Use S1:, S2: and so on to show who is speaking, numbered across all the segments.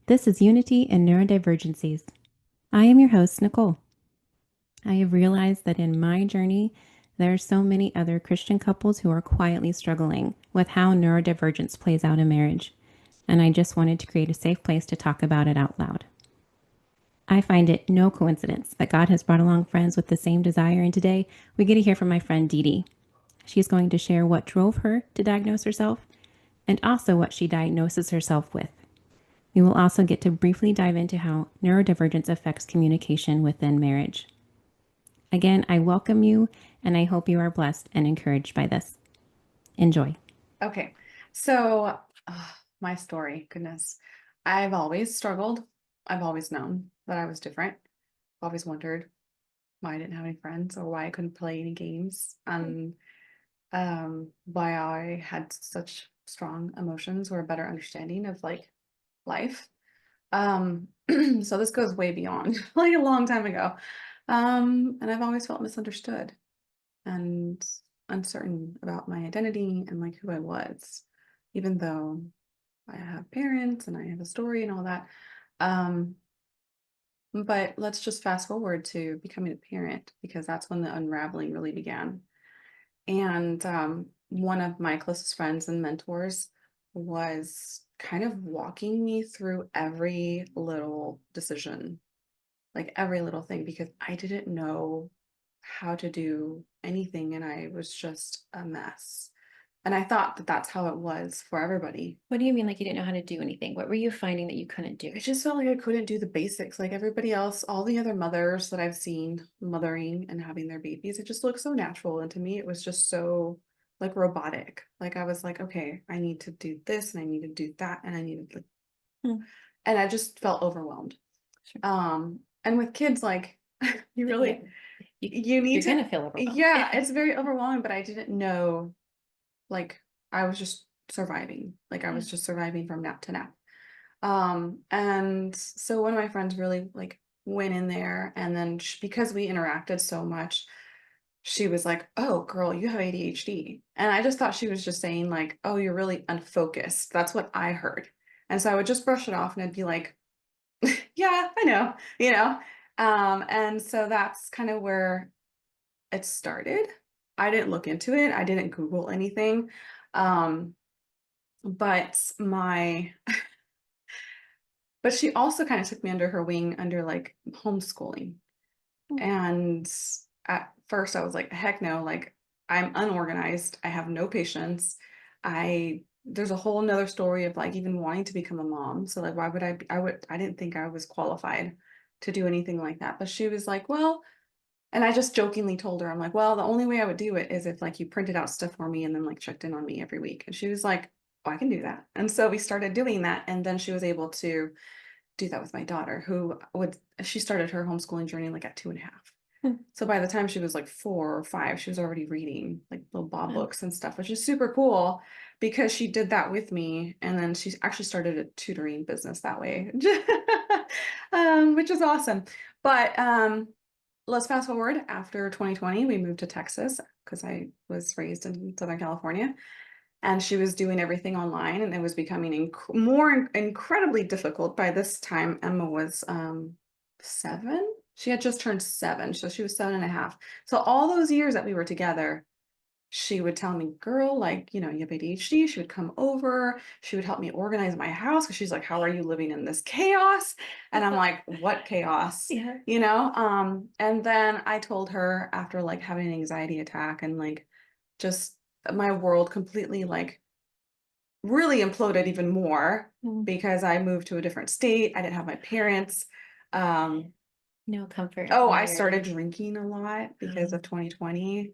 S1: This is Unity and Neurodivergencies. I am your host, Nicole. I have realized that in my journey, there are so many other Christian couples who are quietly struggling with how neurodivergence plays out in marriage, and I just wanted to create a safe place to talk about it out loud. I find it no coincidence that God has brought along friends with the same desire, and today we get to hear from my friend Dee Dee. She's going to share what drove her to diagnose herself and also what she diagnoses herself with. We will also get to briefly dive into how neurodivergence affects communication within marriage. Again, I welcome you and I hope you are blessed and encouraged by this. Enjoy.
S2: Okay, so my story, goodness. I've always struggled. I've always known that I was different. I've always wondered why I didn't have any friends or why I couldn't play any games and why I had such strong emotions or a better understanding of like life. So this goes way beyond like a long time ago. And I've always felt misunderstood and uncertain about my identity and like who I was, even though I have parents and I have a story and all that. Um, but let's just fast forward to becoming a parent because that's when the unraveling really began. And one of my closest friends and mentors was kind of walking me through every little decision, like every little thing, because I didn't know how to do anything and I was just a mess. And I thought that that's how it was for everybody.
S3: What do you mean, like you didn't know how to do anything? What were you finding that you couldn't do?
S2: It just felt like I couldn't do the basics like everybody else. All the other mothers that I've seen mothering and having their babies, it just looked so natural. And to me, it was just so like robotic. Like I was like, okay, I need to do this and I need to do that. And I needed like,
S3: Hmm.
S2: and I just felt overwhelmed.
S3: Sure.
S2: And with kids, like you really, you need
S3: You're
S2: to,
S3: gonna feel overwhelmed.
S2: yeah, it's very overwhelming, but I didn't know, like I was just surviving. Like I was just surviving from nap to nap. And so one of my friends really like went in there and then because we interacted so much, she was like, "Oh, girl, you have ADHD." And I just thought she was just saying like, "Oh, you're really unfocused." That's what I heard. And so I would just brush it off and I'd be like, "Yeah, I know," you know. And so that's kind of where it started. I didn't look into it. I didn't Google anything. Um, but my But she also kind of took me under her wing under like homeschooling.
S3: Hmm.
S2: And at first I was like, heck no, like I'm unorganized. I have no patience. There's a whole nother story of like even wanting to become a mom. So like, why would I didn't think I was qualified to do anything like that. But she was like, well, and I just jokingly told her, I'm like, well, the only way I would do it is if like you printed out stuff for me and then like checked in on me every week. And she was like, oh, I can do that. And so we started doing that. And then she was able to do that with my daughter, she started her homeschooling journey like at 2.5.
S3: Hmm.
S2: So by the time she was like 4 or 5, she was already reading like little Bob
S3: Wow.
S2: books and stuff, which is super cool because she did that with me. And then she actually started a tutoring business that way, which is awesome. But let's fast forward after 2020, we moved to Texas because I was raised in Southern California and she was doing everything online and it was becoming incredibly difficult. By this time Emma was 7. She had just turned 7, so she was 7.5. So all those years that we were together, she would tell me, girl, like, you have ADHD. She would come over, she would help me organize my house because she's like, how are you living in this chaos? And I'm like, what chaos?
S3: Yeah.
S2: And then I told her after like having an anxiety attack and like just my world completely like really imploded even more
S3: Hmm.
S2: because I moved to a different state. I didn't have my parents. Um,
S3: No comfort
S2: oh,
S3: in
S2: I
S3: your.
S2: started drinking a lot because of 2020.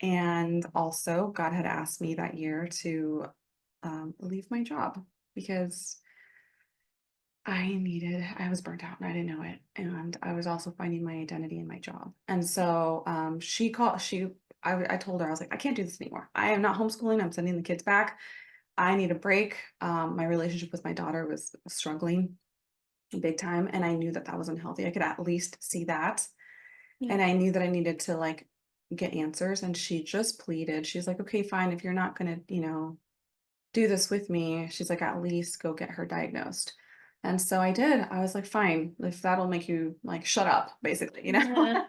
S2: And also, God had asked me that year to leave my job because I was burnt out and I didn't know it. And I was also finding my identity in my job. And so I told her, I was like, I can't do this anymore. I am not homeschooling. I'm sending the kids back. I need a break. My relationship with my daughter was struggling big time, and I knew that that was unhealthy. I could at least see that,
S3: Yeah.
S2: and I knew that I needed to like get answers. And she just pleaded. She's like, "Okay, fine. If you're not gonna, do this with me," she's like, "at least go get her diagnosed." And so I did. I was like, fine, if that'll make you like shut up, basically, you know.
S3: Yeah.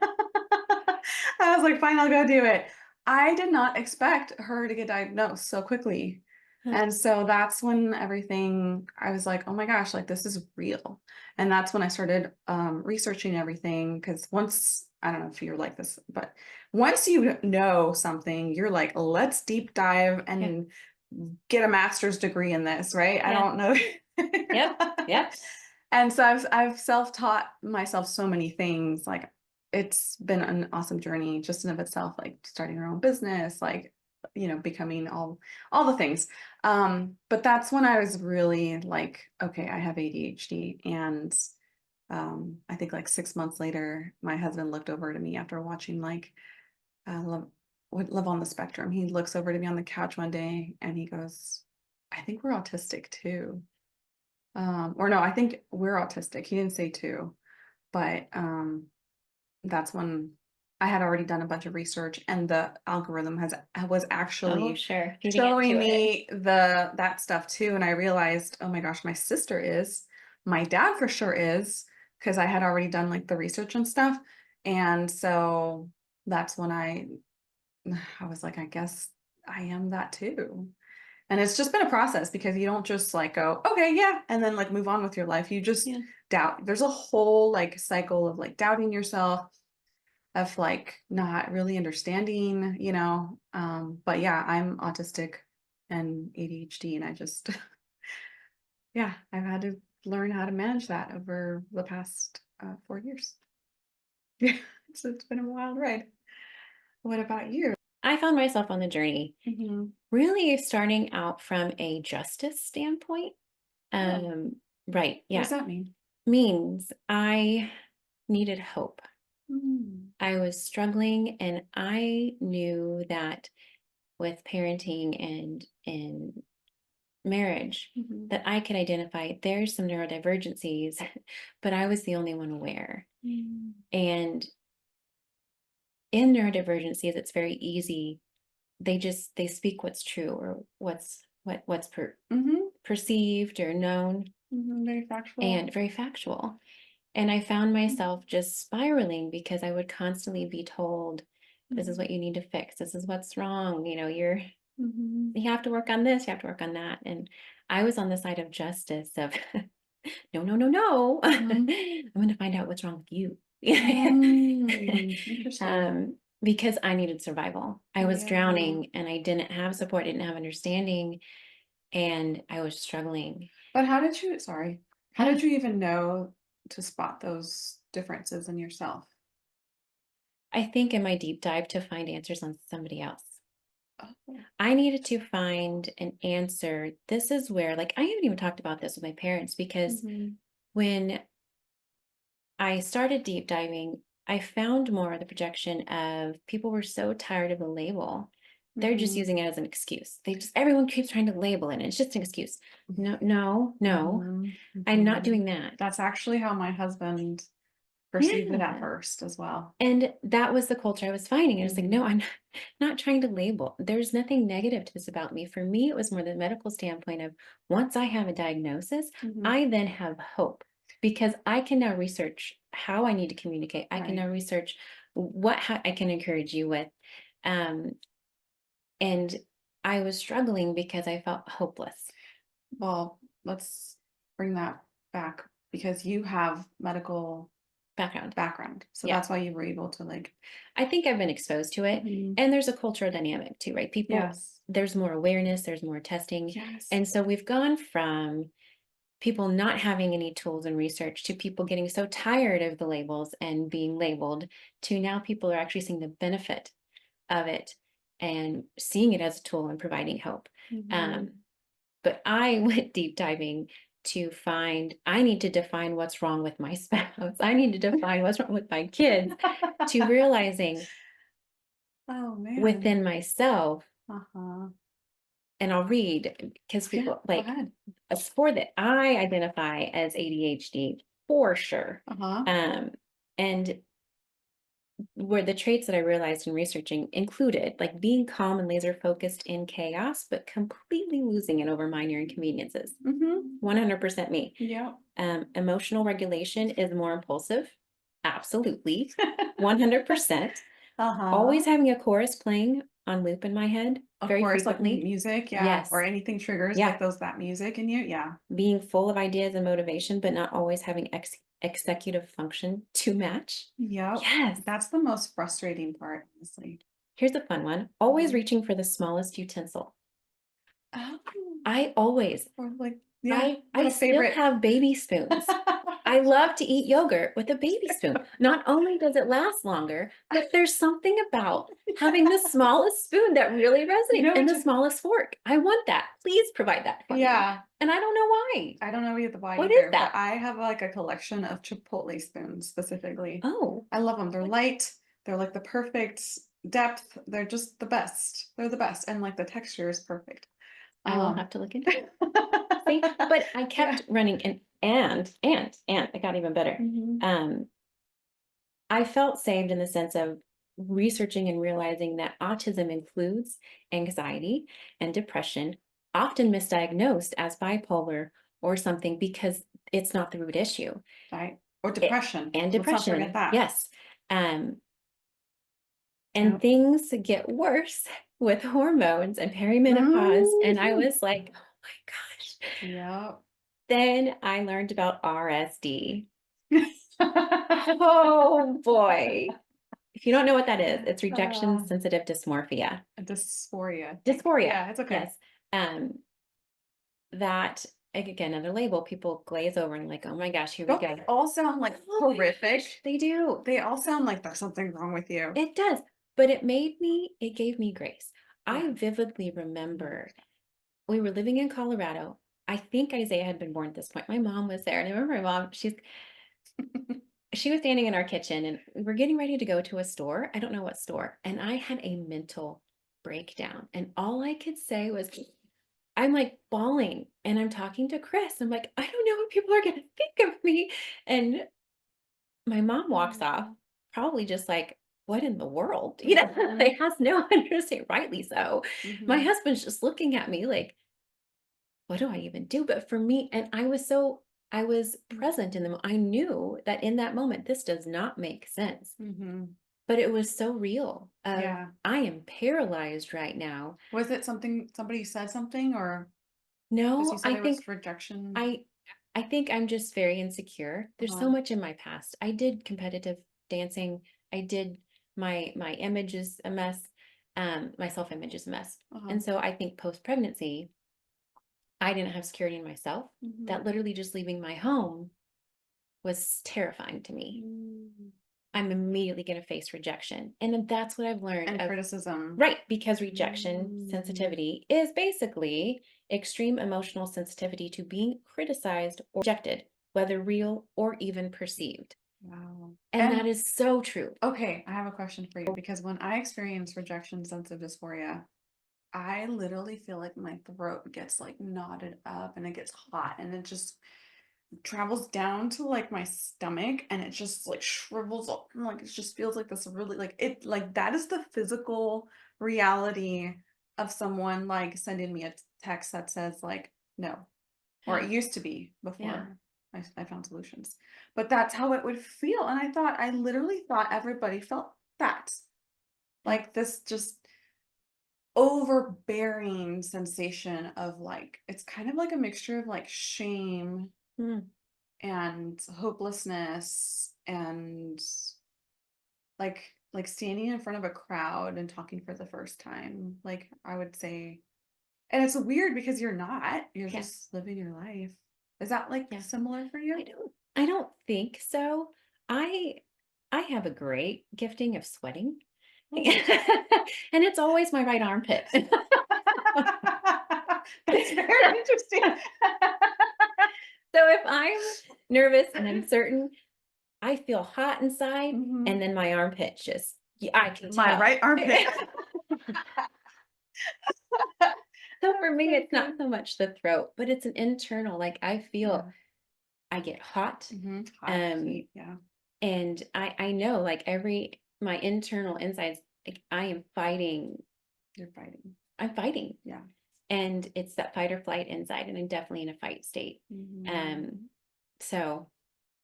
S2: I was like, fine, I'll go do it. I did not expect her to get diagnosed so quickly.
S3: Huh.
S2: And so that's when everything, I was like, oh my gosh, like this is real. And that's when I started researching everything. Because once, I don't know if you're like this, but once you know something, you're like, let's deep dive and get a master's degree in this, right? I
S3: Yeah.
S2: don't know.
S3: Yep.
S2: And so I've self-taught myself so many things. Like it's been an awesome journey just in of itself, like starting your own business, like, you know, becoming all the things. But that's when I was really like, okay, I have ADHD. And I think like 6 months later, my husband looked over to me after watching like Live on the Spectrum. He looks over to me on the couch one day and he goes, I think we're autistic too. Or no, I think we're autistic. He didn't say two, but that's when I had already done a bunch of research and the algorithm was
S3: Oh,
S2: actually
S3: sure. Feeding
S2: showing
S3: into it.
S2: me that stuff too. And I realized, oh my gosh, my sister is, my dad for sure is, because I had already done like the research and stuff. And so that's when I was like, I guess I am that too. And it's just been a process because you don't just like go, okay, yeah, and then like move on with your life. You just
S3: Yeah.
S2: doubt. There's a whole like cycle of like doubting yourself, of like not really understanding, you know. But yeah, I'm autistic and ADHD, and I just, yeah, I've had to learn how to manage that over the past 4 years. Yeah, so it's been a wild ride. What about you?
S3: I found myself on the journey
S2: Mhm.
S3: really starting out from a justice standpoint.
S2: Oh,
S3: Right.
S2: what does
S3: Yeah.
S2: that mean?
S3: Means I needed hope.
S2: Mm.
S3: I was struggling and I knew that with parenting and in marriage
S2: Mhm.
S3: that I could identify there's some neurodivergencies, but I was the only one aware.
S2: Mm.
S3: And in neurodivergencies, it's very easy. They speak what's true or what's
S2: Mhm.
S3: perceived or known
S2: Mhm. Very factual.
S3: and very factual. And I found myself just spiraling because I would constantly be told, this is what you need to fix. This is what's wrong. You know,
S2: Mhm.
S3: you have to work on this, you have to work on that. And I was on the side of justice of no, no, no, no.
S2: Mhm.
S3: I'm going to find out what's wrong with you.
S2: Interesting.
S3: Because I needed survival. I was
S2: Yeah.
S3: drowning and I didn't have support, didn't have understanding, and I was struggling.
S2: But sorry, how
S3: Yeah.
S2: did you even know to spot those differences in yourself?
S3: I think in my deep dive to find answers on somebody else.
S2: Oh.
S3: I needed to find an answer. This is where, like, I haven't even talked about this with my parents because
S2: Mhm.
S3: when I started deep diving, I found more of the projection of people were so tired of the label. They're just
S2: Mhm.
S3: using it as an excuse. Everyone keeps trying to label it, and it's just an excuse. No, no, no.
S2: Mhm.
S3: I'm not
S2: Mhm.
S3: doing that.
S2: That's actually how my husband perceived it at
S3: Yeah.
S2: first as well.
S3: And that was the culture I was finding. I was like,
S2: Mhm.
S3: no, I'm not trying to label. There's nothing negative to this about me. For me, it was more the medical standpoint of once I have a diagnosis,
S2: Mhm.
S3: I then have hope because I can now research how I need to communicate. I can
S2: Right.
S3: now research how I can encourage you with. Um, and I was struggling because I felt hopeless.
S2: Well, let's bring that back because you have medical background. So
S3: Yeah.
S2: that's why you were able to like.
S3: I think I've been exposed to it.
S2: Mhm.
S3: And there's a cultural dynamic too, right? People,
S2: Yes.
S3: there's more awareness, there's more testing.
S2: Yes.
S3: And so we've gone from people not having any tools and research to people getting so tired of the labels and being labeled to now people are actually seeing the benefit of it and seeing it as a tool and providing hope.
S2: Mhm.
S3: But I went deep diving to find, I need to define what's wrong with my spouse. I need to define what's wrong with my kids to realizing
S2: Oh man.
S3: within myself,
S2: Uh-huh.
S3: and I'll read because
S2: Yeah,
S3: people
S2: go
S3: like
S2: ahead.
S3: a sport that I identify as ADHD for sure.
S2: Uh-huh.
S3: And where the traits that I realized in researching included like being calm and laser focused in chaos, but completely losing it over minor inconveniences. 100% me.
S2: Yeah.
S3: Emotional regulation is more impulsive. Absolutely. 100%. Always having a chorus playing on loop in my head
S2: Of
S3: very
S2: course, like
S3: frequently.
S2: music, yeah,
S3: Yes.
S2: or anything triggers
S3: Yeah.
S2: like that music in you, yeah.
S3: Being full of ideas and motivation, but not always having executive function to match.
S2: Yep.
S3: Yes.
S2: That's the most frustrating part, honestly.
S3: Here's a fun one. Always
S2: Mhm.
S3: reaching for the smallest utensil.
S2: Oh,
S3: I always,
S2: or like, yeah,
S3: I
S2: little
S3: still
S2: favorite.
S3: have baby spoons. I love to eat yogurt with a baby spoon. Not only does it last longer, but there's something about having the smallest spoon that really resonates,
S2: know
S3: and
S2: what
S3: the smallest fork. I want that. Please provide that for me.
S2: Yeah,
S3: And I don't know why.
S2: I don't know why
S3: What is
S2: either,
S3: that?
S2: but I have like a collection of Chipotle spoons specifically.
S3: Oh,
S2: I love them. They're light. They're like the perfect depth. They're just the best. They're the best, and like the texture is perfect.
S3: I will have to look into it. See, but I kept running and it got even better.
S2: Mhm.
S3: I felt saved in the sense of researching and realizing that autism includes anxiety and depression, often misdiagnosed as bipolar or something because it's not the root issue.
S2: Right. Or
S3: It-
S2: depression.
S3: and
S2: Let's not forget
S3: depression,
S2: that.
S3: yes. And
S2: Yep.
S3: things get worse with hormones and perimenopause. And I
S2: Mhm.
S3: was like, oh my gosh.
S2: Yep.
S3: Then I learned about RSD. Oh boy. If you don't know what that is, it's rejection sensitive dysmorphia.
S2: Dysphoria.
S3: Dysphoria.
S2: Yeah, it's okay.
S3: Yes. That again, another label, people glaze over and like, oh my gosh, here we
S2: Don't
S3: go.
S2: they all sound like
S3: Oh my
S2: horrific?
S3: gosh, they do.
S2: They all sound like there's something wrong with you.
S3: It does. But it gave me grace. I
S2: Yeah.
S3: vividly remember we were living in Colorado. I think Isaiah had been born at this point. My mom was there. And I remember my mom, she was standing in our kitchen and we were getting ready to go to a store. I don't know what store. And I had a mental breakdown. And all I could say was, I'm like bawling and I'm talking to Chris. I'm like, I don't know what people are going to think of me. And my mom walks off, probably just like, what in the world? You know, like has no understanding, rightly so. My
S2: Mhm.
S3: husband's just looking at me like, what do I even do? But for me, and I was present in the I knew that in that moment, this does not make sense.
S2: Mhm.
S3: But it was so real.
S2: Yeah.
S3: I am paralyzed right now.
S2: Was it somebody said something, or because
S3: No,
S2: you said it was rejection?
S3: I think I'm just very insecure. There's so
S2: Uh-huh.
S3: much in my past. I did competitive dancing. I did my image is a mess. My self-image is a mess.
S2: Uh-huh.
S3: And so I think post-pregnancy, I didn't have security in myself.
S2: Mhm.
S3: That literally just leaving my home was terrifying to me.
S2: Mm.
S3: I'm immediately going to face rejection. And then that's what I've learned
S2: And
S3: of
S2: criticism.
S3: right, because rejection
S2: Mm.
S3: sensitivity is basically extreme emotional sensitivity to being criticized or rejected, whether real or even perceived.
S2: Wow.
S3: And that is so true.
S2: Okay, I have a question for you, because when I experience rejection sensitive dysphoria, I literally feel like my throat gets like knotted up and it gets hot and it just travels down to like my stomach and it just like shrivels up and like it just feels like this really like that is the physical reality of someone like sending me a text that says like no, or it used to be before I found solutions, but that's how it would feel. And I literally thought everybody felt that, like this just overbearing sensation of like, it's kind of like a mixture of like shame
S3: Mm.
S2: and hopelessness and like standing in front of a crowd and talking for the first time, like I would say. And it's weird because you're
S3: Yeah.
S2: just living your life. Is that like
S3: Yeah.
S2: similar for you?
S3: I don't think so. I have a great gifting of sweating.
S2: Oh.
S3: And it's always my right armpit.
S2: That's very interesting.
S3: So if I'm nervous and uncertain, I feel hot inside,
S2: Mhm.
S3: and then my armpit just, I can
S2: My
S3: tell.
S2: right armpit.
S3: So for me,
S2: That's
S3: it's not so much the throat, but it's an internal, like I feel,
S2: Yeah.
S3: I get hot.
S2: Mhm. Hot heat, yeah.
S3: And I know like my internal insides, like I am fighting.
S2: You're fighting.
S3: I'm fighting.
S2: Yeah.
S3: And it's that fight or flight inside, and I'm definitely in a fight state. So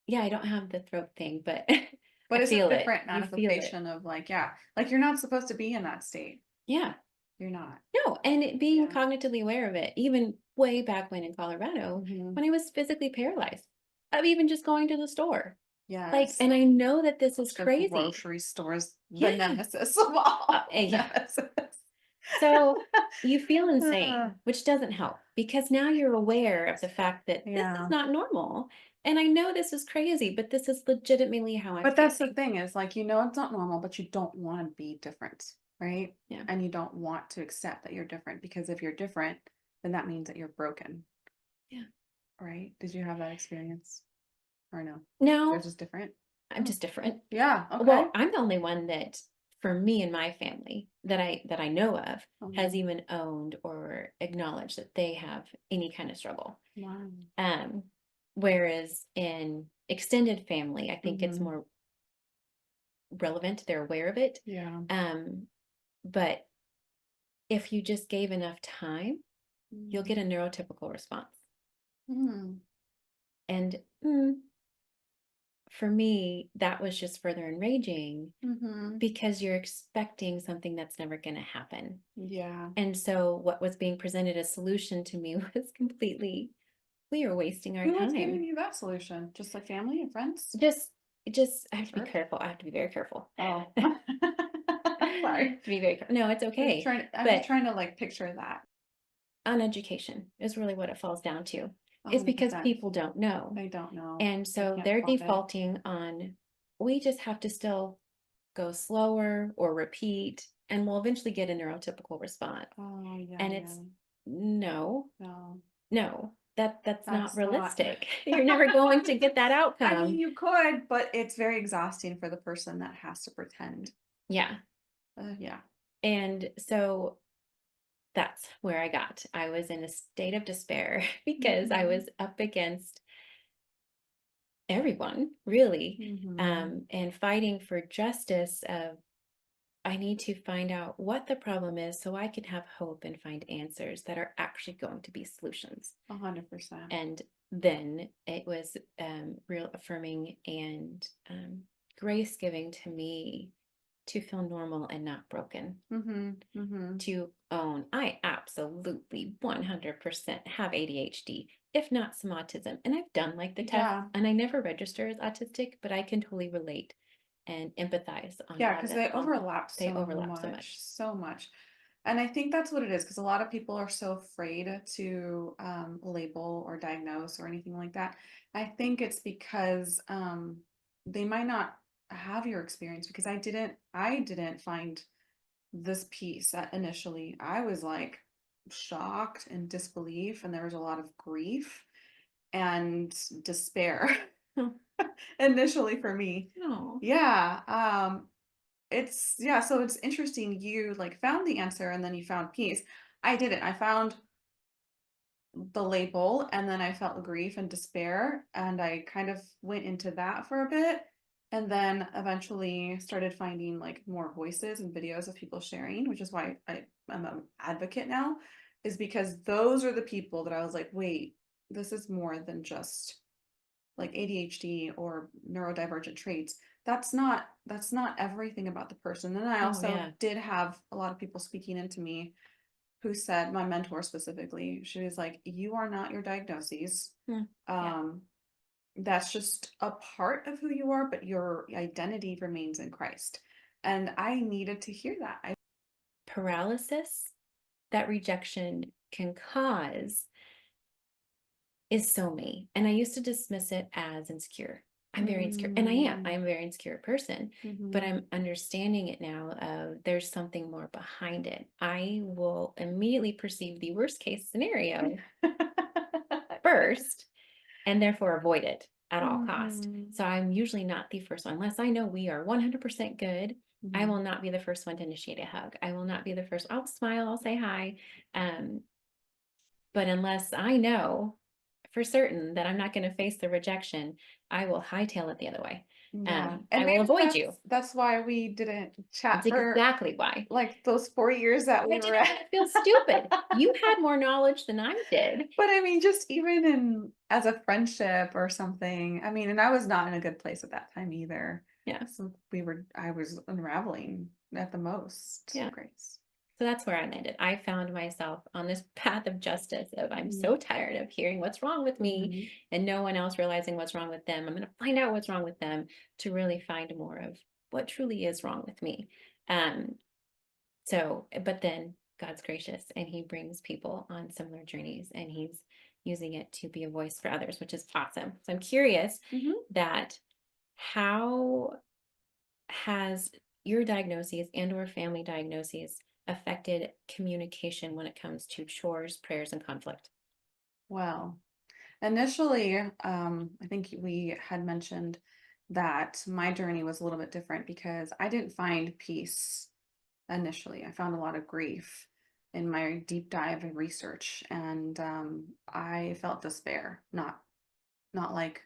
S3: yeah, I don't have the throat thing, but
S2: But
S3: I
S2: it's a
S3: feel it.
S2: different
S3: You feel it.
S2: manifestation of like, yeah, like you're not supposed to be in that state.
S3: Yeah.
S2: You're not.
S3: No, and being
S2: Yeah.
S3: cognitively aware of it, even way back when in Colorado,
S2: Mhm.
S3: when I was physically paralyzed, of even just going to the store. Like,
S2: Yes.
S3: and I know that this is
S2: The
S3: crazy.
S2: grocery stores,
S3: Yeah.
S2: the nemesis of all.
S3: Yeah.
S2: Nemesis.
S3: So you feel insane, which doesn't help because now you're aware of the fact that this
S2: Yeah.
S3: is not normal. And I know this is crazy, but this is legitimately how I'm
S2: But that's the
S3: feeling.
S2: thing is like, you know, it's not normal, but you don't want to be different, right?
S3: Yeah.
S2: And you don't want to accept that you're different because if you're different, then that means that you're broken.
S3: Yeah.
S2: Right? Did you have that experience? Or no?
S3: No,
S2: Yours is different?
S3: I'm just different.
S2: Yeah. Okay.
S3: Well, I'm the only one that, for me and my family, that I know of, has
S2: Mhm.
S3: even owned or acknowledged that they have any kind of struggle.
S2: Wow.
S3: Whereas in extended family, I think it's
S2: Mhm.
S3: more relevant. They're aware of it.
S2: Yeah.
S3: But if you just gave enough time, you'll get a neurotypical response.
S2: Mm.
S3: And for me, that was just further enraging
S2: Mhm.
S3: because you're expecting something that's never going to happen.
S2: Yeah.
S3: And so what was being presented as solution to me was completely, we are wasting our
S2: Who was giving
S3: time.
S2: you that solution? Just like family and friends?
S3: Just, I have to be
S2: Church?
S3: careful. I have to be very careful.
S2: Oh.
S3: I
S2: Sorry.
S3: have to be very careful. No, it's
S2: I'm just
S3: okay.
S2: trying to, I'm
S3: But
S2: just trying to like picture that.
S3: uneducation is really what it falls down to. It's because
S2: 100%.
S3: people don't know.
S2: They don't know.
S3: And
S2: They
S3: so
S2: can't
S3: they're
S2: spot it.
S3: defaulting on, we just have to still go slower or repeat, and we'll eventually get a neurotypical response.
S2: Oh yeah.
S3: And it's no,
S2: no.
S3: that's
S2: That's
S3: not
S2: not.
S3: realistic. You're never going to get that
S2: I
S3: outcome.
S2: mean, you could, but it's very exhausting for the person that has to pretend.
S3: Yeah.
S2: Yeah.
S3: And so that's where I got. I was in a state of despair because I was up against everyone, really, and fighting for justice of, I need to find out what the problem is so I can have hope and find answers that are actually going to be solutions.
S2: 100%.
S3: And then it was real affirming and grace giving to me to feel normal and not broken. To own, I absolutely 100% have ADHD, if not some autism. And I've done like the test, and I never register as autistic, but I can totally relate and empathize on
S2: Yeah, because they overlap
S3: They overlap so much.
S2: so much. And I think that's what it is, because a lot of people are so afraid to label or diagnose or anything like that. I think it's because they might not have your experience, because I didn't find this piece initially. I was like shocked and disbelief, and there was a lot of grief and despair initially for me.
S3: Oh.
S2: Yeah. So it's interesting you like found the answer and then you found peace. I didn't. I found the label and then I felt grief and despair, and I kind of went into that for a bit, and then eventually started finding like more voices and videos of people sharing, which is why I'm an advocate now, is because those are the people that I was like, wait, this is more than just like ADHD or neurodivergent traits. That's not everything about the person. And I also did have a lot of people speaking into me who said, my mentor specifically, she was like, you are not your diagnoses. That's just a part of who you are, but your identity remains in Christ. And I needed to hear that.
S3: Paralysis that rejection can cause is so me. And I used to dismiss it as insecure. I'm very insecure, and I'm a very insecure person, but I'm understanding it now of there's something more behind it. I will immediately perceive the worst case scenario first, and therefore avoid it at all cost. So I'm usually not the first one, unless I know we are 100% good. I will not be the first one to initiate a hug. I will not be the first. I'll smile, I'll say hi. But unless I know for certain that I'm not going to face the rejection, I will hightail it the other way.
S2: Yeah.
S3: I
S2: And
S3: will
S2: maybe
S3: avoid you.
S2: that's why we didn't chat
S3: That's
S2: for
S3: exactly why.
S2: like those 4 years that we
S3: I
S2: were
S3: didn't want
S2: at.
S3: to feel stupid. You had more knowledge than I did.
S2: But I mean, just even in as a friendship or something, I mean, and I was not in a good place at that time either.
S3: Yeah.
S2: So I was unraveling at the most.
S3: Yeah.
S2: Grace.
S3: So that's where I landed. I found myself on this path of justice of I'm
S2: Mhm.
S3: so tired of hearing what's wrong with me
S2: Mhm.
S3: and no one else realizing what's wrong with them. I'm going to find out what's wrong with them to really find more of what truly is wrong with me. But then God's gracious and he brings people on similar journeys and he's using it to be a voice for others, which is awesome. So I'm curious
S2: Mhm.
S3: that how has your diagnoses and or family diagnoses affected communication when it comes to chores, prayers, and conflict?
S2: Well, initially, I think we had mentioned that my journey was a little bit different because I didn't find peace initially. I found a lot of grief in my deep dive and research, and I felt despair. Not like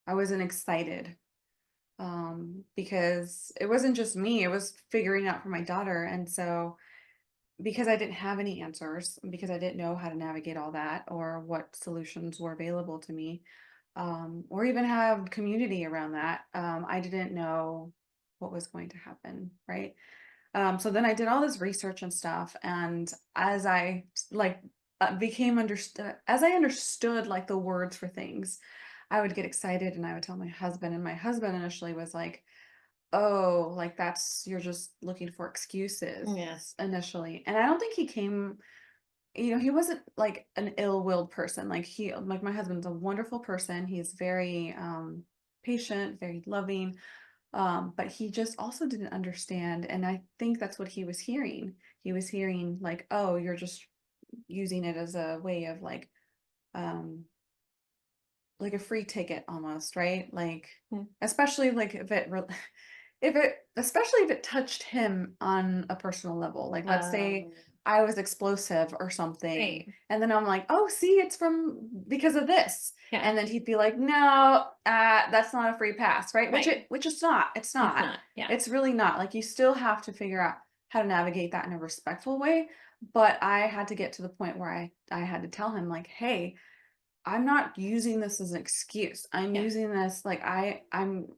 S2: I wasn't excited, because it wasn't just me. It was figuring out for my daughter, and so because I didn't have any answers, because I didn't know how to navigate all that or what solutions were available to me, or even have community around that, I didn't know what was going to happen, right? So then I did all this research and stuff, and as I like became understood, as I understood like the words for things, I would get excited and I would tell my husband, and my husband initially was like, "Oh, like that's you're just looking for excuses,"
S3: Yeah.
S2: initially, and I don't think he came. He wasn't like an ill-willed person. Like my husband's a wonderful person. He's very patient, very loving, but he just also didn't understand, and I think that's what he was hearing. He was hearing like, "Oh, you're just using it as a way of um like a free ticket almost, right?" Like,
S3: Hmm.
S2: especially like especially if it touched him on a personal level. Like, let's say I was explosive or something,
S3: Right.
S2: and then I'm like, "Oh, see, it's from because of this."
S3: Yeah.
S2: And then he'd be like, "No, that's not a free pass," right?
S3: Right.
S2: Which it's not. It's
S3: It's
S2: not.
S3: not. Yeah.
S2: It's really not. Like, you still have to figure out how to navigate that in a respectful way. But I had to get to the point where I had to tell him like, "Hey, I'm not using this as an excuse. I'm
S3: Yeah.
S2: using this like I'm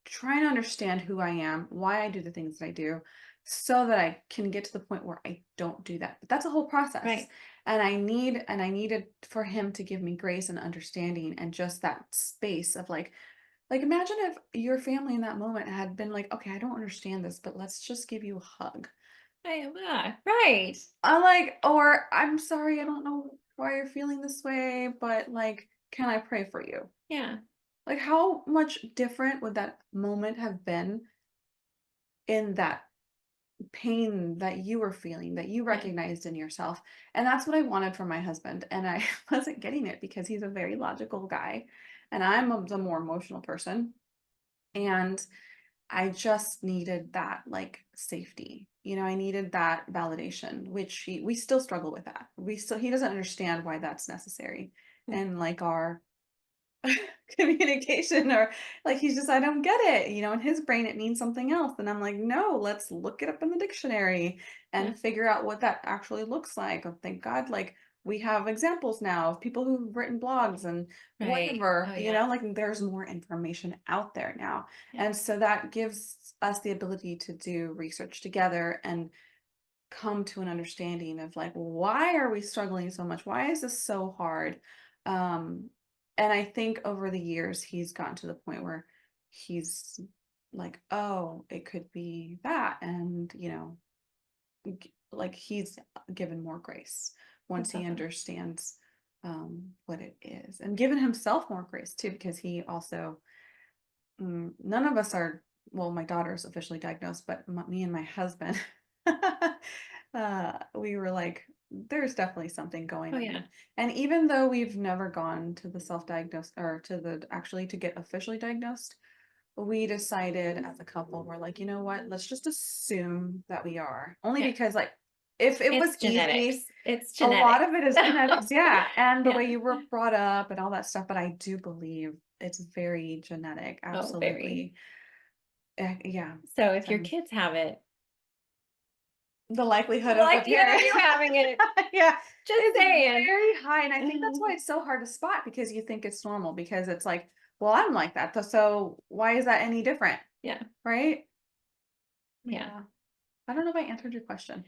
S2: trying to understand who I am, why I do the things that I do, so that I can get to the point where I don't do that." But that's a whole process.
S3: Right.
S2: And I needed for him to give me grace and understanding and just that space of like imagine if your family in that moment had been like, "Okay, I don't understand this, but let's just give you a hug."
S3: Right.
S2: I like, or "I'm sorry, I don't know why you're feeling this way, but like, can I pray for you?"
S3: Yeah.
S2: Like, how much different would that moment have been in that pain that you were feeling, that you
S3: Yeah.
S2: recognized in yourself? And that's what I wanted from my husband. And I wasn't getting it because he's a very logical guy and the more emotional person. And I just needed that like safety. I needed that validation, which we still struggle with that. He doesn't understand why that's necessary.
S3: Hmm.
S2: And like our communication, or like he's just, "I don't get it." In his brain it means something else, and I'm like, "No, let's look it up in the dictionary
S3: Yeah.
S2: and figure out what that actually looks like." Oh, thank God, like we have examples now of people who've written blogs and
S3: Right.
S2: whatever,
S3: Oh yeah.
S2: like there's more information out there now.
S3: Yeah.
S2: And so that gives us the ability to do research together and come to an understanding of like, why are we struggling so much? Why is this so hard? Um, and I think over the years, he's gotten to the point where he's like, "Oh, it could be that." And, like he's given more grace once
S3: That's
S2: he
S3: awesome.
S2: understands what it is, and given himself more grace too, because he also, none of us are, well, my daughter's officially diagnosed, but me and my husband, we were like, there's definitely something going
S3: Oh
S2: on.
S3: yeah.
S2: And even though we've never gone to the self-diagnose or to the actually to get officially diagnosed, we decided as a couple, we're like, you know what, let's just assume that we are. Only
S3: Yeah.
S2: because like if it was
S3: It's genetics.
S2: easy,
S3: It's
S2: a lot
S3: genetics.
S2: of it is genetics, yeah, and the
S3: Yeah.
S2: way you were brought up and all that stuff, but I do believe it's very genetic,
S3: Oh, very.
S2: absolutely. Yeah,
S3: So if your
S2: so
S3: kids have it,
S2: the likelihood
S3: the
S2: of the
S3: likelihood of
S2: parents,
S3: you having it,
S2: yeah,
S3: just
S2: is
S3: saying.
S2: very high, and I think that's why it's so hard to spot because you think it's normal because it's like, well, I'm like that, so why is that any different,
S3: Yeah.
S2: right?
S3: Yeah.
S2: I don't know if I answered your question.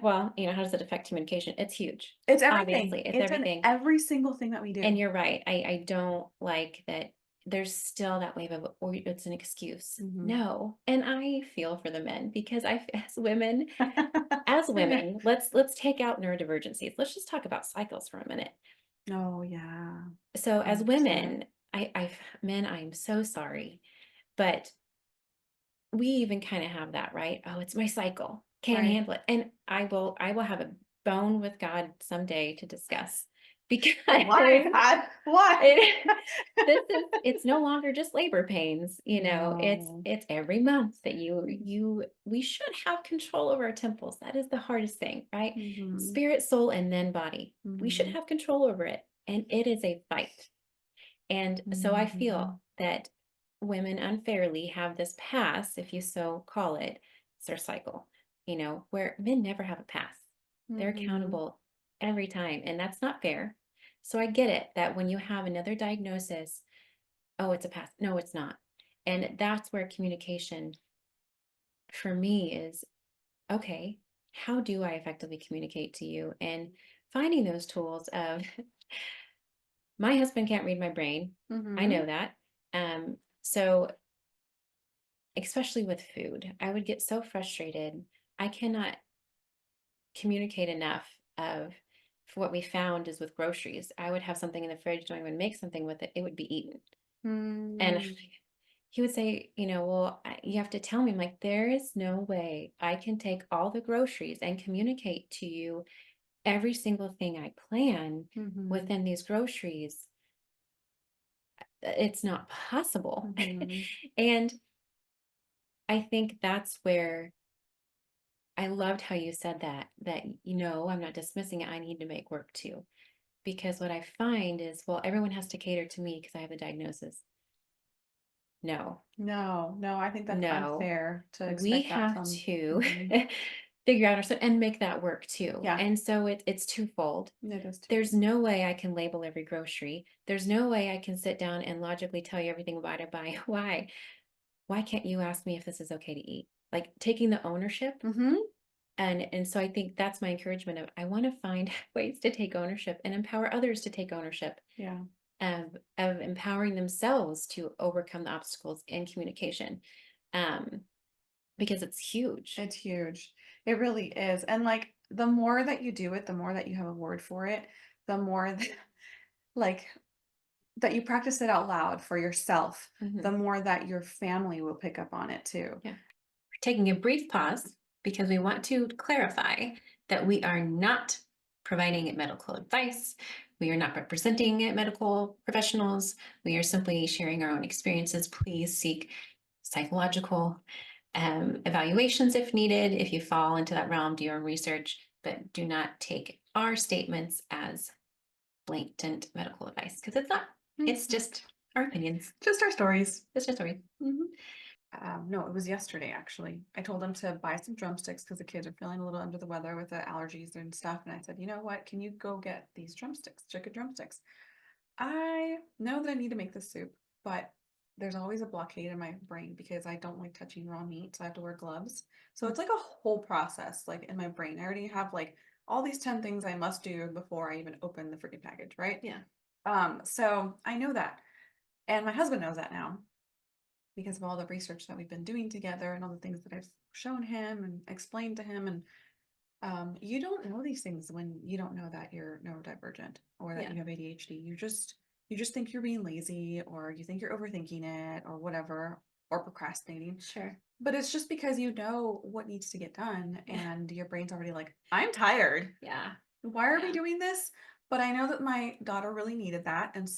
S3: Well, how does it affect communication? It's huge.
S2: It's everything.
S3: Obviously, it's
S2: It's in
S3: everything.
S2: every single thing that we do.
S3: And you're right. I don't like that there's still that wave of, or it's an excuse.
S2: Mhm.
S3: No. And I feel for the men because as women,
S2: Yeah.
S3: let's take out neurodivergencies. Let's just talk about cycles for a minute.
S2: Oh, yeah.
S3: So as
S2: 100%.
S3: women, men, I'm so sorry, but we even kind of have that, right? Oh, it's my cycle. Can't
S2: Right.
S3: handle it. And I will have a bone with God someday to discuss because
S2: Why, God? Why?
S3: it's no longer just labor pains,
S2: No.
S3: it's every month that we should have control over our temples. That is the hardest thing, right?
S2: Mhm.
S3: Spirit, soul, and then body. We should
S2: Mhm.
S3: have control over it. And it is a fight. And so I
S2: Mhm.
S3: feel that women unfairly have this pass, if you so call it, it's their cycle, where men never have a pass. They're
S2: Mhm.
S3: accountable every time, and that's not fair. So I get it that when you have another diagnosis, oh, it's a pass. No, it's not. And that's where communication for me is, okay, how do I effectively communicate to you? And finding those tools of my husband can't read my brain. I
S2: Mhm.
S3: know that. So especially with food, I would get so frustrated. I cannot communicate enough of for what we found is with groceries. I would have something in the fridge, don't even make something with it, it would be eaten. And
S2: Mm.
S3: he would say, well, you have to tell me. I'm like, there is no way I can take all the groceries and communicate to you every single thing I plan
S2: Mhm.
S3: within these groceries. It's not possible.
S2: Mhm.
S3: And I think that's where I loved how you said that, I'm not dismissing it. I need to make work too. Because what I find is, well, everyone has to cater to me because I have a diagnosis. No,
S2: No, no, I think that's
S3: no.
S2: unfair to
S3: We
S2: expect that
S3: have
S2: from.
S3: to
S2: Mhm.
S3: figure out ourselves and make that work too.
S2: Yeah,
S3: And so it's twofold.
S2: it is too.
S3: There's no way I can label every grocery. There's no way I can sit down and logically tell you everything about it by why. Why can't you ask me if this is okay to eat? Like taking the ownership.
S2: Mhm.
S3: And so I think that's my encouragement of I want to find ways to take ownership and empower others to take ownership
S2: Yeah.
S3: of empowering themselves to overcome the obstacles in communication. Um, because it's huge.
S2: It's huge. It really is. And like the more that you do it, the more that you have a word for it, the more that, like that you practice it out loud for yourself, the
S3: Mhm.
S2: more that your family will pick up on it too.
S3: Yeah. Taking a brief pause because we want to clarify that we are not providing medical advice. We are not representing medical professionals. We are simply sharing our own experiences. Please seek psychological evaluations if needed. If you fall into that realm, do your own research, but do not take our statements as blatant medical advice because it's not. It's just our opinions.
S2: Just our stories.
S3: It's just story.
S2: No, it was yesterday actually. I told them to buy some drumsticks because the kids are feeling a little under the weather with the allergies and stuff. And I said, you know what? Can you go get these drumsticks, chicken drumsticks? I know that I need to make this soup, but there's always a blockade in my brain because I don't like touching raw meat, so I have to wear gloves. So it's like a whole process, like in my brain. I already have like all these 10 things I must do before I even open the freaking package, right?
S3: Yeah.
S2: So I know that. And my husband knows that now because of all the research that we've been doing together and all the things that I've shown him and explained to him. And you don't know these things when you don't know that you're neurodivergent or that
S3: Yeah.
S2: you have ADHD. You just think you're being lazy or you think you're overthinking it or whatever or procrastinating.
S3: Sure.
S2: But it's just because you know what needs to get done and your brain's already like, I'm tired.
S3: Yeah.
S2: Why are we
S3: Yeah.
S2: doing this? But I know that my daughter really needed that. And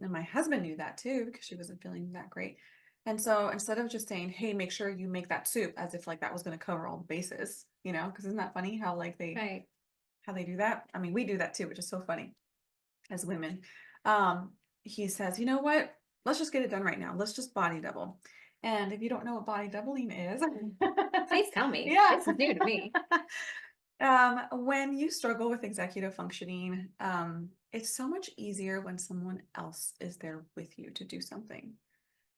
S2: my husband knew that too because she wasn't feeling that great. And so instead of just saying, hey, make sure you make that soup, as if like that was going to cover all the bases, you know, because isn't that funny how like
S3: Right.
S2: how they do that? I mean, we do that too, which is so funny as women. He says, you know what? Let's just get it done right now. Let's just body double. And if you don't know what body doubling is,
S3: Please tell me.
S2: yeah,
S3: It's new to me.
S2: When you struggle with executive functioning, it's so much easier when someone else is there with you to do something.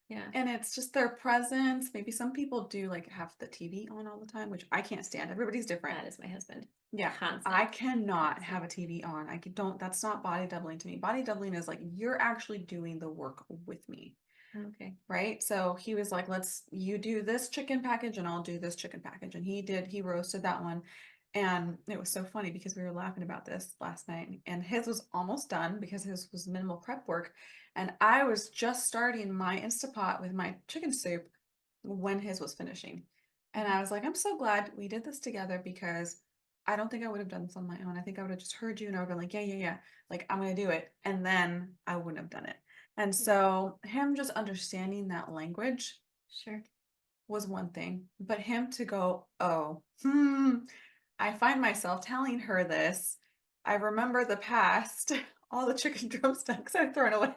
S3: Yeah.
S2: And it's just their presence. Maybe some people do like have the TV on all the time, which I can't stand. Everybody's different.
S3: That is my husband.
S2: Yeah,
S3: Constant.
S2: I cannot have a TV on. Don't, that's not body doubling to me. Body doubling is like you're actually doing the work with me,
S3: Okay.
S2: right? So he was like, you do this chicken package and I'll do this chicken package. And he roasted that one. And it was so funny because we were laughing about this last night and his was almost done because his was minimal prep work. And I was just starting my Instapot with my chicken soup when his was finishing. And I was like, I'm so glad we did this together because I don't think I would have done this on my own. I think I would have just heard you and I would have been like, yeah. Like, I'm going to do it. And then I wouldn't have done it. And so him just understanding that language
S3: Sure.
S2: was one thing, but him to go, oh, I find myself telling her this. I remember the past, all the chicken drumsticks I've thrown away.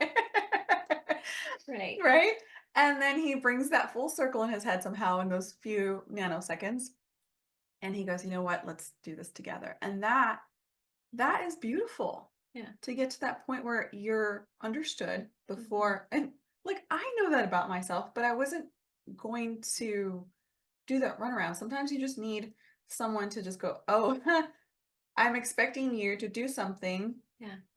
S3: Right.
S2: Right? And then he brings that full circle in his head somehow in those few nanoseconds. And he goes, you know what? Let's do this together. And that is beautiful.
S3: Yeah.
S2: To get to that point where you're understood before. And like, I know that about myself, but I wasn't going to do that runaround. Sometimes you just need someone to just go, oh, I'm expecting you to do something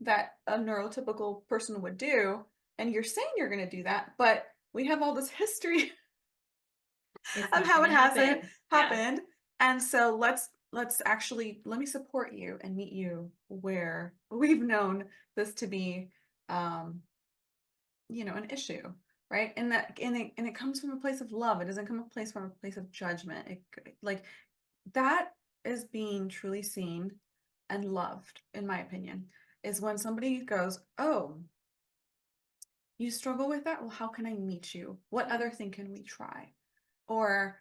S2: that a neurotypical person would do. And you're saying you're going to do that, but we have all this history of how it hasn't happened. And so let's actually, let me support you and meet you where we've known this to be, you know, an issue, right? And it comes from a place of love. It doesn't come from a place of judgment. Like that is being truly seen and loved, in my opinion, is when somebody goes, oh, you struggle with that? Well, how can I meet you? What other thing can we try? Or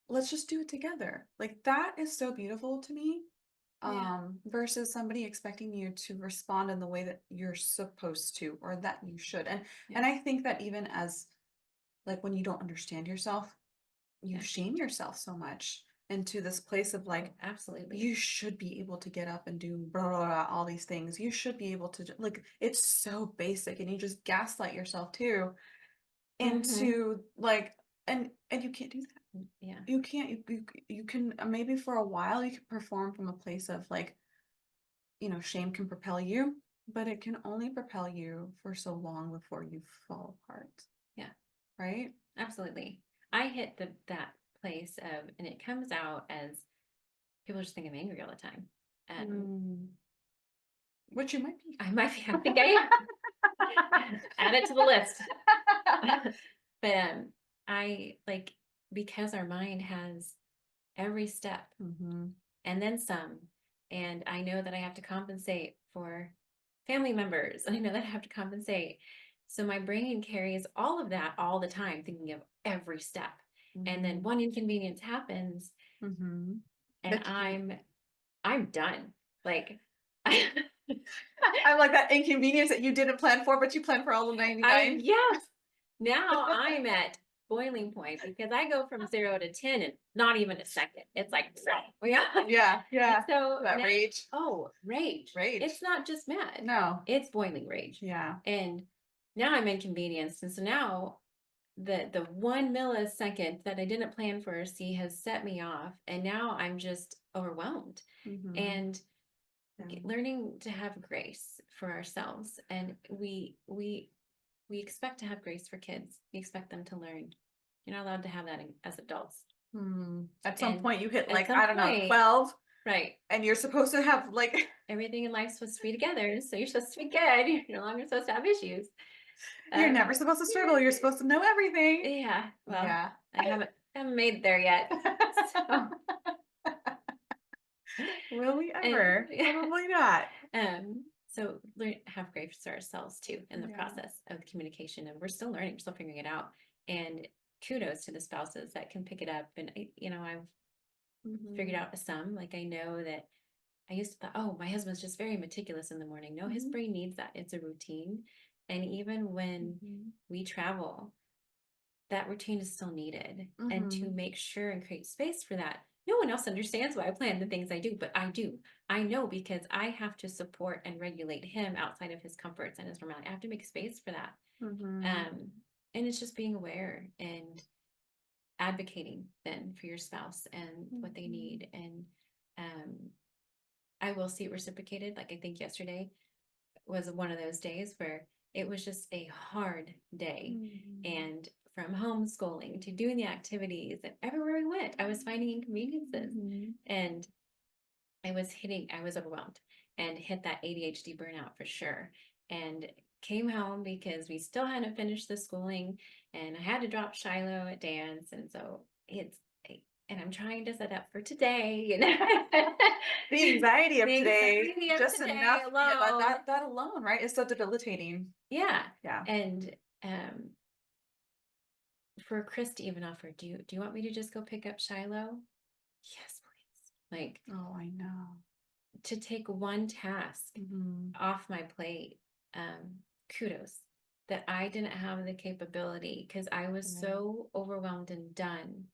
S2: let's just do it together. Like that is so beautiful to me. Versus somebody expecting you to respond in the way that you're supposed to or that you should. And I think that even as like when you don't understand yourself, you shame yourself so much into this place of like,
S3: absolutely,
S2: you should be able to get up and do blah, blah, blah, all these things. You should be able to like, it's so basic and you just gaslight yourself too into like, and you can't do that.
S3: Yeah.
S2: You can't, you can maybe for a while you can perform from a place of like, you know, shame can propel you, but it can only propel you for so long before you fall apart.
S3: Yeah.
S2: Right?
S3: Absolutely. I hit that place of, and it comes out as people just think I'm angry all the time.
S2: Which you might be.
S3: I might be. I think I am. Add it to the list. But I like, because our mind has every step and then some, and I know that I have to compensate for family members. I know that I have to compensate. So my brain carries all of that all the time, thinking of every step. And then one inconvenience happens and I'm done. Like
S2: I'm like that inconvenience that you didn't plan for, but you planned for all the 99.
S3: Yes. Now I'm at boiling point because I go from 0 to 10 in not even a second. It's like,
S2: yeah.
S3: And so
S2: that rage.
S3: Oh, rage. It's not just mad.
S2: No.
S3: It's boiling rage.
S2: Yeah.
S3: And now I'm inconvenienced. And so now the 1 millisecond that I didn't plan for or see has set me off. And now I'm just overwhelmed. And learning to have grace for ourselves. And we expect to have grace for kids. We expect them to learn. You're not allowed to have that as adults.
S2: At some point you hit like,
S3: some
S2: I don't know,
S3: point,
S2: 12.
S3: Right.
S2: And you're supposed to have like
S3: everything in life's supposed to be together. So you're supposed to be good. You're no longer supposed to have issues.
S2: You're never supposed to struggle. You're supposed to know everything.
S3: Yeah. Well, I haven't made it there yet. So.
S2: Will we ever? Probably not.
S3: So have grace for ourselves too in the process of communication, and we're still learning, we're still figuring it out. And kudos to the spouses that can pick it up. And I've figured
S2: Mhm.
S3: out some, like I know that I used to thought, oh, my husband's just very meticulous in the morning. No, his
S2: Mhm.
S3: brain needs that. It's a routine. And even when
S2: Mhm.
S3: we travel, that routine is still needed. And to
S2: Mhm.
S3: make sure and create space for that. No one else understands why I plan the things I do, but I do. I know because I have to support and regulate him outside of his comforts and his normality. I have to make space for that.
S2: Mhm.
S3: And it's just being aware and advocating then for your spouse and what they
S2: Mhm.
S3: need. And I will see it reciprocated. Like I think yesterday was one of those days where it was just a hard day.
S2: Mhm.
S3: And from homeschooling to doing the activities and everywhere we went, I was finding inconveniences.
S2: Mhm.
S3: And I was overwhelmed and hit that ADHD burnout for sure. And came home because we still hadn't finished the schooling and I had to drop Shiloh at dance. And so and I'm trying to set up for today,
S2: The anxiety of
S3: the
S2: today,
S3: anxiety of
S2: just
S3: today
S2: enough, yeah,
S3: alone.
S2: that alone, right, is so debilitating.
S3: Yeah.
S2: Yeah.
S3: And for Chris to even offer, do you want me to just go pick up Shiloh? Yes, please. Like
S2: Oh, I know.
S3: to take one task
S2: Mhm.
S3: off my plate. Kudos that I didn't have the capability because I was
S2: Right.
S3: so overwhelmed and done,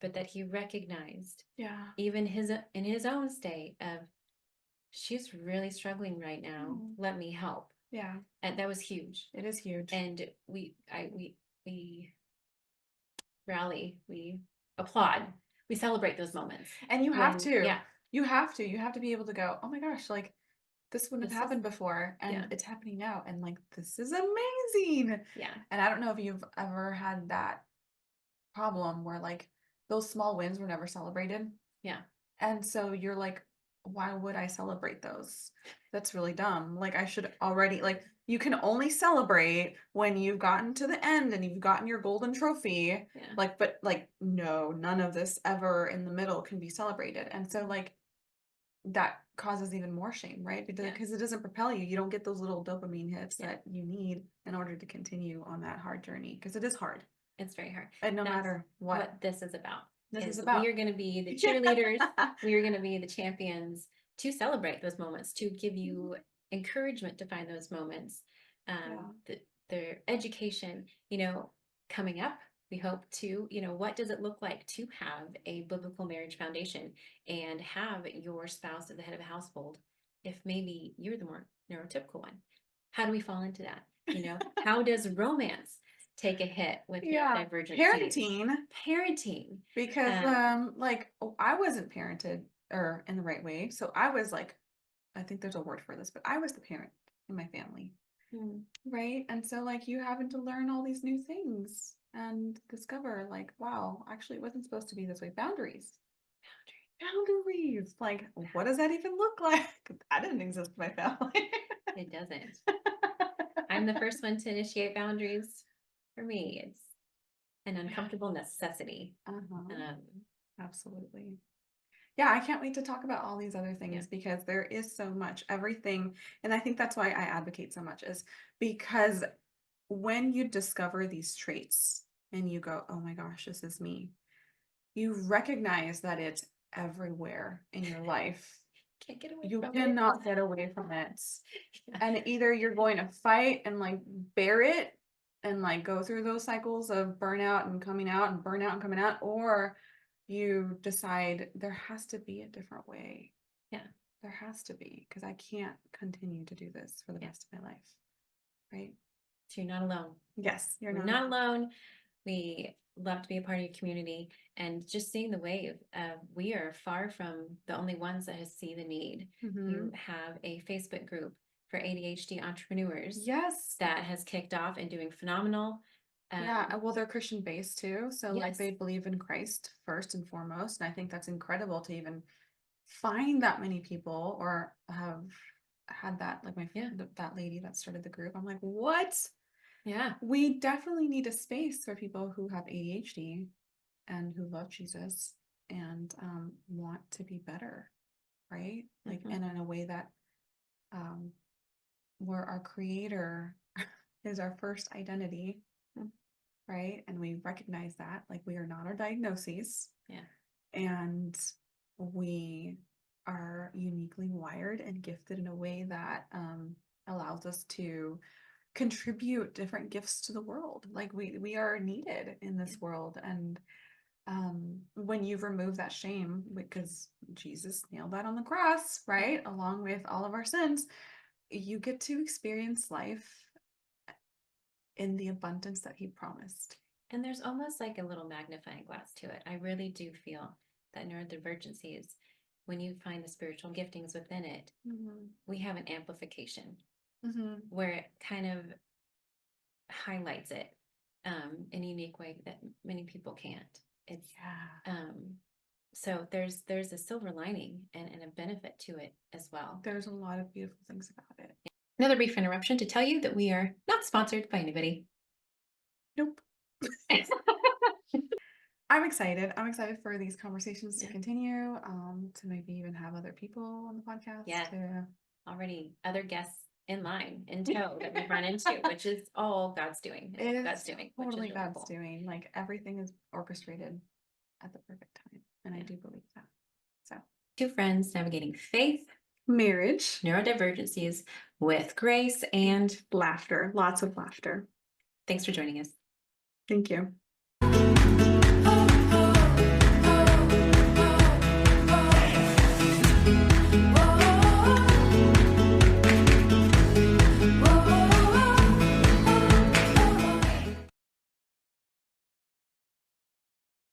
S3: but that he recognized
S2: Yeah.
S3: even in his own state of she's really struggling right now.
S2: Mhm.
S3: Let me help.
S2: Yeah,
S3: And that was huge.
S2: it is huge.
S3: And we rally, we applaud, we celebrate those moments.
S2: And you have to.
S3: Yeah,
S2: You have to. You have to be able to go, "Oh my gosh, like, this wouldn't
S3: this
S2: have
S3: is
S2: happened before, and
S3: yeah,
S2: it's happening now, and, like, this is amazing."
S3: yeah,
S2: And I don't know if you've ever had that problem where, like, those small wins were never celebrated.
S3: yeah,
S2: And so you're like, why would I celebrate those? That's really dumb. Like I should already like you can only celebrate when you've gotten to the end and you've gotten your golden trophy.
S3: yeah,
S2: Like, but like no, none of this ever in the middle can be celebrated. And so like that causes even more shame, right?
S3: yeah.
S2: Because it doesn't propel you. You don't get those little dopamine hits
S3: Yeah.
S2: that you need in order to continue on that hard journey. Because it is hard.
S3: It's very hard.
S2: And no
S3: That's
S2: matter what
S3: this is about.
S2: this is
S3: We
S2: about.
S3: are going to be the cheerleaders. We are going to be the champions to celebrate those moments, to give you encouragement to find those moments.
S2: Yeah.
S3: Their education, coming up. We hope to, what does it look like to have a biblical marriage foundation and have your spouse at the head of a household if maybe you're the more neurotypical one? How do we fall into that? How does romance take a hit with
S2: Yeah.
S3: neurodivergent parenting?
S2: Because like I wasn't parented or in the right way. So I was like, I think there's a word for this, but I was the parent in my family.
S3: Hmm.
S2: Right. And so like you having to learn all these new things and discover like, wow, actually it wasn't supposed to be this way. Boundaries. Boundaries. Like, what does that even look like? I didn't exist in my family.
S3: It doesn't. I'm the first one to initiate boundaries. For me, it's an uncomfortable necessity.
S2: Uh-huh. Absolutely. Yeah, I can't wait to talk about all these other things because there is so much, everything. And I think that's why I advocate so much is because when you discover these traits and you go, oh my gosh, this is me, you recognize that it's everywhere in your life.
S3: Can't get away
S2: You
S3: from
S2: cannot get away from it.
S3: Yeah.
S2: And either you're going to fight and like bear it and like go through those cycles of burnout and coming out and burnout and coming out, or you decide there has to be a different way.
S3: Yeah.
S2: There has to be, because I can't continue to do this for the rest of my life. Right?
S3: So you're not alone.
S2: Yes, you're
S3: We're
S2: not.
S3: not alone. We love to be a part of your community and just seeing the wave. We are far from the only ones that see the need.
S2: Mhm.
S3: You have a Facebook group for ADHD entrepreneurs
S2: Yes.
S3: that has kicked off and doing phenomenal.
S2: Yeah, well, they're Christian based too. So like
S3: Yes.
S2: they believe in Christ first and foremost. And I think that's incredible to even find that many people or have had that, like that lady that started the group. I'm like, what?
S3: Yeah.
S2: We definitely need a space for people who have ADHD and who love Jesus and want to be better, right? Like, and in a way that where our creator is our first identity right? And we recognize that, like, we are not our diagnoses.
S3: Yeah.
S2: And we are uniquely wired and gifted in a way that allows us to contribute different gifts to the world. Like we are needed in this world. And when you remove that shame, because Jesus nailed that on the cross, right? Along with all of our sins, you get to experience life in the abundance that he promised.
S3: And there's almost like a little magnifying glass to it. I really do feel that neurodivergencies, when you find the spiritual giftings within it, we have an amplification where it kind of highlights it in a unique way that many people can't. It's so there's a silver lining and a benefit to it as well.
S2: There's a lot of beautiful things about it.
S3: Another brief interruption to tell you that we are not sponsored by anybody.
S2: Nope. I'm excited. I'm excited for these conversations to continue, to maybe even have other people on the podcast.
S3: Yeah. Already other guests in line in tow that we've run into, which is all God's doing.
S2: It is
S3: God's doing.
S2: totally
S3: which is really
S2: God's
S3: cool.
S2: doing. Like everything is orchestrated at the perfect time. And I do believe that. So,
S3: two friends navigating faith,
S2: marriage,
S3: neurodivergencies with grace and
S2: laughter. Lots of laughter.
S3: thanks for joining us.
S2: Thank you.